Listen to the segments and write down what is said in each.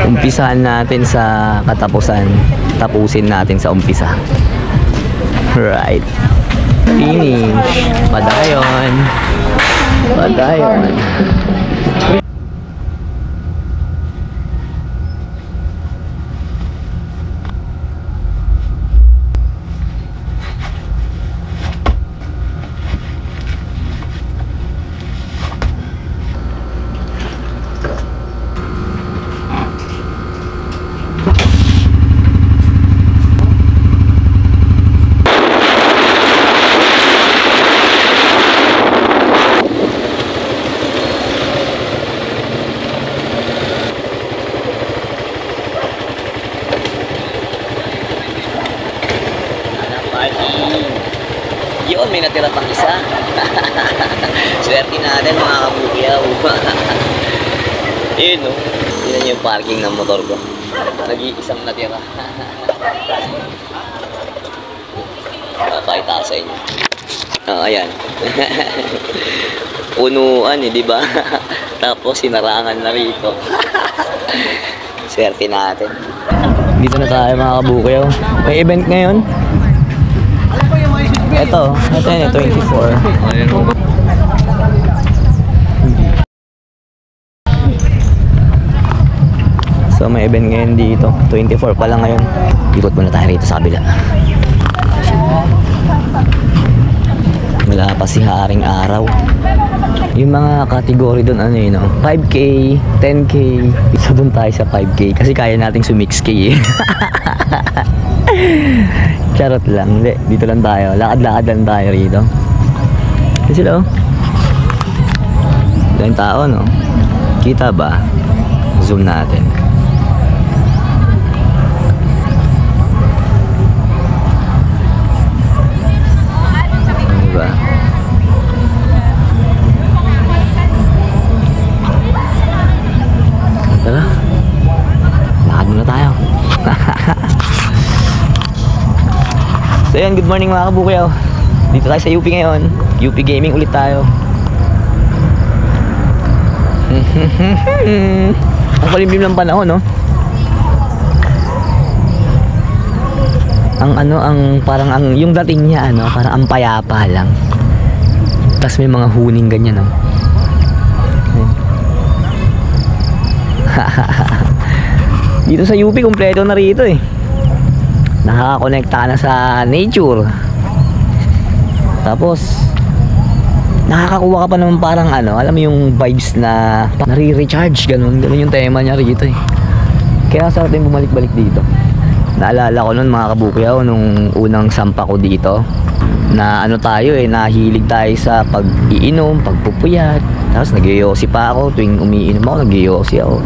Umpisahan natin sa katapusan, tapusin natin sa umpisa. Right. Finish. Padayon. Padayon. Yun, may natira pang isa. Swerte natin mga kabukyaw. Yun, no? Yun yung parking ng motor ko. Nag-iisang natira. Pakita ko sa inyo. Ayan. Punuan di ba? Tapos sinarangan na rito. Swerte natin. Dito na tayo mga kabukyaw. May event ngayon. Ito yun, 24. So may event ngayon dito. 24 pa lang ngayon. Ikot muna tayo rito sa kabila. Wala pa si Haring Araw. Yung mga kategory doon ano yun, no? 5K, 10K. Isa doon tayo sa 5K kasi kaya nating sumix-K eh. Charot lang. Hindi, dito lang tayo. Lakad-lakad lang tayo rito. Kasi sila, oh. Ilang tao, no? Kita ba? Zoom natin. Diba? Tara. Lakad muna tayo. So yan, good morning mga kabukyaw. Dito tayo sa UP ngayon. UP Gaming ulit tayo. Ang palimlim ng panahon, no? Parang yung dating niya, ano, parang ang payapa lang. Tapos may mga huning ganyan, no? Dito sa UP, kompleto na rito eh. Nakakakonekta na sa nature. Tapos nakakakuha ka pa naman parang ano, alam mo yung vibes na nare-recharge, ganun yung tema niya rito eh. Kaya sarap din bumalik-balik dito. Naalala ko nun mga kabukyaw, nung unang sampa ko dito, na ano tayo eh, nahilig tayo sa pag-iinom, pagpupuyat. Tapos nag-yosi pa ako, tuwing umiinom ako, nag-yosi ako.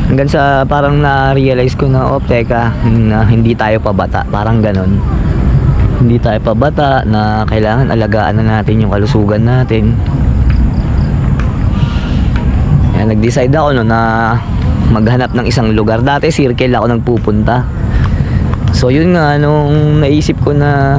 Hanggang sa parang na-realize ko na, oh teka, na hindi tayo pabata, parang ganon. Hindi tayo pabata, na kailangan alagaan na natin yung kalusugan natin. Kaya nag-decide ako no, na maghanap ng isang lugar. Dati circle ako nagpupunta. So yun nga, nung naisip ko na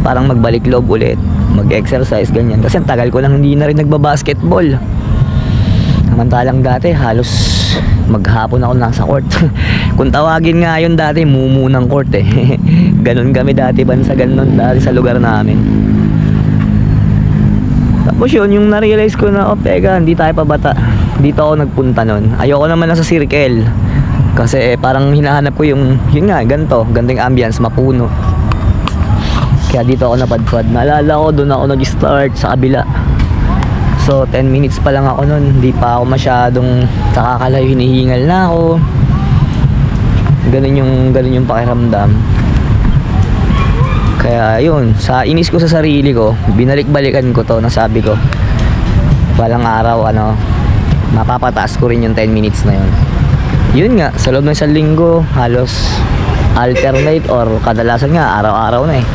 parang magbalik loob ulit, mag-exercise, ganyan. Kasi ang tagal ko lang hindi na rin nagbabasketball. Samantalang dati halos maghapon ako nasa court. Kung tawagin nga yun dati, mumu ng court eh. Ganon kami dati, bansa ganon dati sa lugar namin. Tapos yun, yung na-realize ko na, oh teka, hindi tayo pabata. Dito ako nagpunta nun. Ayoko naman na sa circle. Kasi parang hinahanap ko yung, yun nga, ganting ambience, mapuno. Kaya dito ako napadpad. Naalala ko, doon ako nag-start sa kabila. So 10 minutes pa lang ako nun. Hindi pa ako masyadong nakakalayo, hinihingal na ako. Ganun yung pakiramdam. Kaya yun, sa inis ko sa sarili ko, binalik-balikan ko to, nasabi ko balang araw ano, mapapataas ko rin yung 10 minutes na yun. Yun nga, sa loob ng isang linggo, halos alternate or kadalasan nga araw-araw na eh.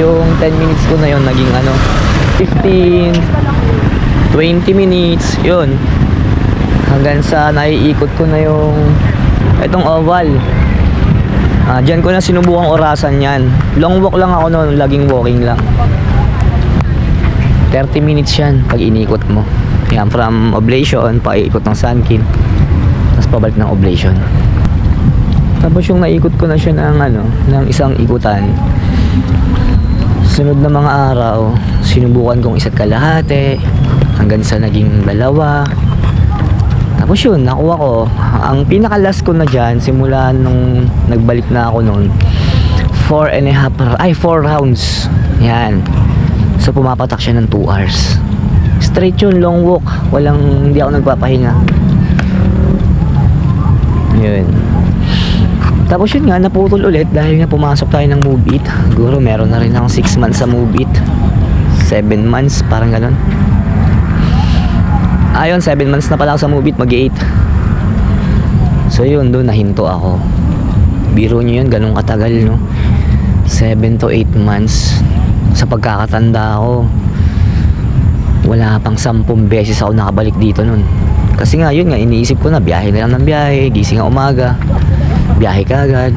Yung 10 minutes ko na yun naging ano, 15, 20 minutes, yun. Hanggang sa naiikot ko na yung itong oval. Diyan ko na sinubukang orasan yan. Long walk lang ako noon, laging walking lang. 30 minutes yan pag inikot mo. Yan, from Oblation, paikot ng Sunkin. Tapos pabalik ng oblation. Tapos yung naikot ko na siya ng isang ikutan. Sunod na mga araw, sinubukan kong isa't kalahati hanggang sa naging 2. Tapos yun, nakuha ko. Ang pinaka-last ko na dyan, simula nung nagbalik na ako noon, 4 rounds. Yan. So pumapatak siya ng 2 hours. Straight yun, long walk. Hindi ako nagpapahinga. Yun. Tapos yun nga, naputol ulit dahil nga pumasok tayo ng Move It. Siguro meron na rin akong 6 months sa Move It. 7 months, parang ganun. Ayun, 7 months na pala ako sa Move It, mag-8. So yun, doon nahinto ako. Biro nyo yun, ganun katagal, no? 7 to 8 months. Sa pagkakatanda ko, wala pang 10 beses ako nakabalik dito nun. Kasi nga, yun nga, iniisip ko na, biyahe na lang ng biyahe, gising nga umaga, biyahe ka agad.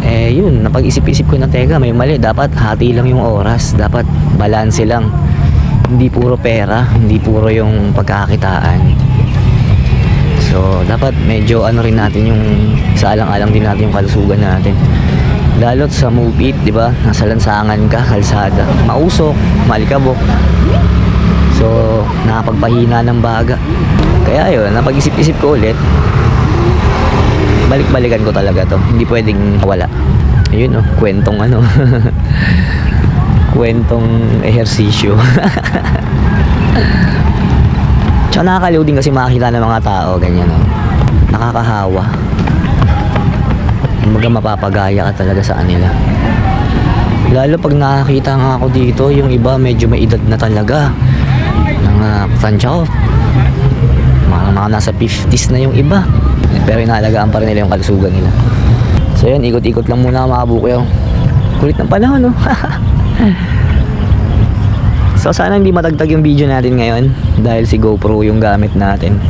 Yun, napag-isip-isip ko na, teka, may mali, dapat hati lang yung oras, dapat balanse lang. Hindi puro pera, hindi puro yung pagkakakitaan. So, dapat medyo rin natin yung saalang-alang din natin yung kalusugan natin. Lalo't sa Move It, di ba? Nasa lansangan ka, kalsada. Mausok, malikabok. So, nakapagpahina ng baga. Kaya yun, napag-isip-isip ko ulit. Balik-balikan ko talaga to. Hindi pwedeng wala. Ayun, kwentong kwentong ehersisyo. Tsaka nakakaliw din kasi makakita ng mga tao ganyan, nakakahawa. Kumbaga mapapagaya ka talaga sa kanila. Lalo pag nakakita nga ako dito, yung iba medyo may edad na talaga. Tansya ko, mga nasa 50s na yung iba, pero inaalagaan pa rin nila yung kalusugan nila. So yan, ikot-ikot lang muna mga kabukyo. Kulit ng panahon, no? So sana hindi matagtag yung video natin ngayon dahil si GoPro yung gamit natin.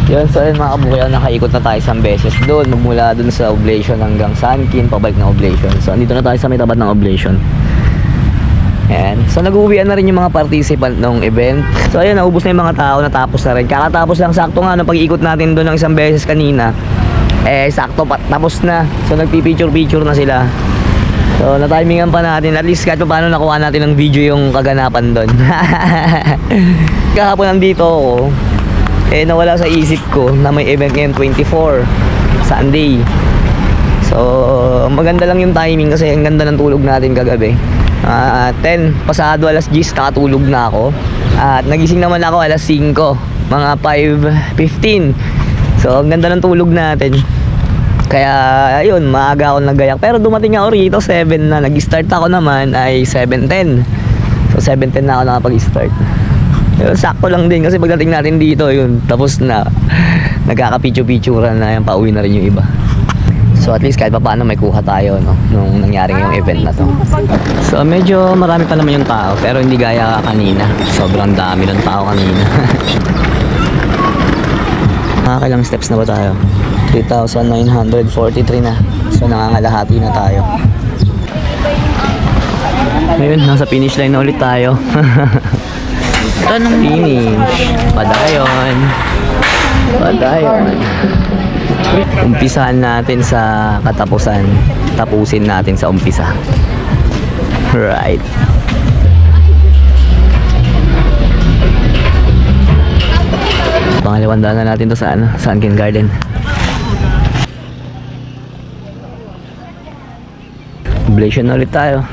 Yun, so yun mga kabukyo, nakaikot na tayo isang beses doon, magmula doon sa Oblation hanggang Sankin, pabalik ng Oblation. So andito na tayo sa may tapat ng Oblation. Ayan. So nag-uwian na rin yung mga participant ng event. So ayun, naubos na yung mga tao, natapos na rin. Kakatapos lang sakto nga no, pag-ikot natin doon ng isang beses kanina. Sakto tapos na. So nagpi-picture-picture na sila. So na-timingan pa natin. At least kahit pa paano nakuha natin ng video yung kaganapan doon. Kahapon nandito ako. Nawala sa isip ko na may event ngayon 24 Sunday. So maganda lang yung timing kasi ang ganda ng tulog natin kagabi. 10 pasado alas 10 nakatulog na ako. At nagising naman ako alas 5, mga 5:15. So ang ganda ng tulog natin. Kaya ayun, maaga ako nagayak. Pero dumating ako rito 7 na. Nag-start ako naman ay 7:10. So 7:10 na ako nakapag-start. Pero sakto lang din kasi pagdating natin dito, yun, tapos na. Nagkaka-picture-picture na yan, pauwi na rin yung iba. So at least kahit pa paano may kuha tayo no, nung nangyaring yung event na to. So medyo marami pa naman yung tao pero hindi gaya kanina. Sobrang dami ng tao kanina. Nakakailang steps na ba tayo? 3,943 na. So nangangalahati na tayo. Ngayon, nasa finish line na ulit tayo. Finish. Padayon. Padayon. Umpisahan natin sa katapusan. Tapusin natin sa umpisa. Right. Pangalawang na natin to sa Sunken Garden. Oblation na ulit tayo.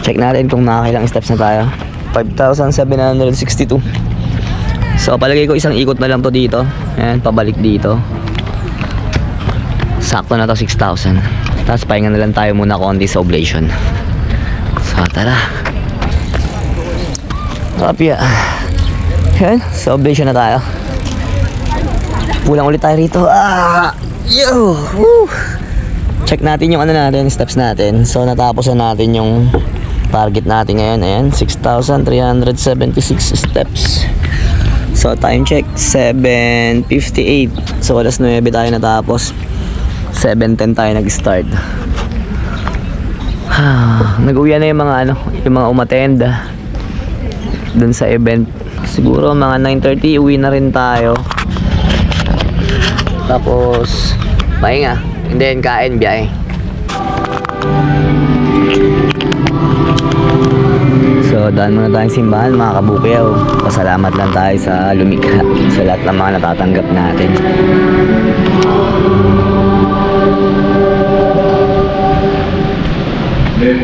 Check natin kung nakakailang steps na tayo. 5,762. So palagay ko isang ikot na lang to dito. Ayan, pabalik dito. Sakto na to 6,000. Tapos pahinga na lang tayo muna konti sa oblation. So tara. Kapya. Ayan, sa oblation na tayo. Pulang ulit tayo rito. Yo! Woo! Check natin yung natin, steps natin. So natapos na natin yung target natin ngayon. Ayan, 6,376 steps. So time check 7:58. So alas 9 tayo natapos. 7:10 tayo nag-start. Nag-uwi na yung mga yung mga umattend dun sa event. Siguro mga 9:30 uwi na rin tayo. Tapos pahinga, and then kain, biyahe. So daan muna tayong simbahan mga kabukyaw. Pasalamat lang tayo sa lumikha, sa lahat ng mga natatanggap natin. Ayun,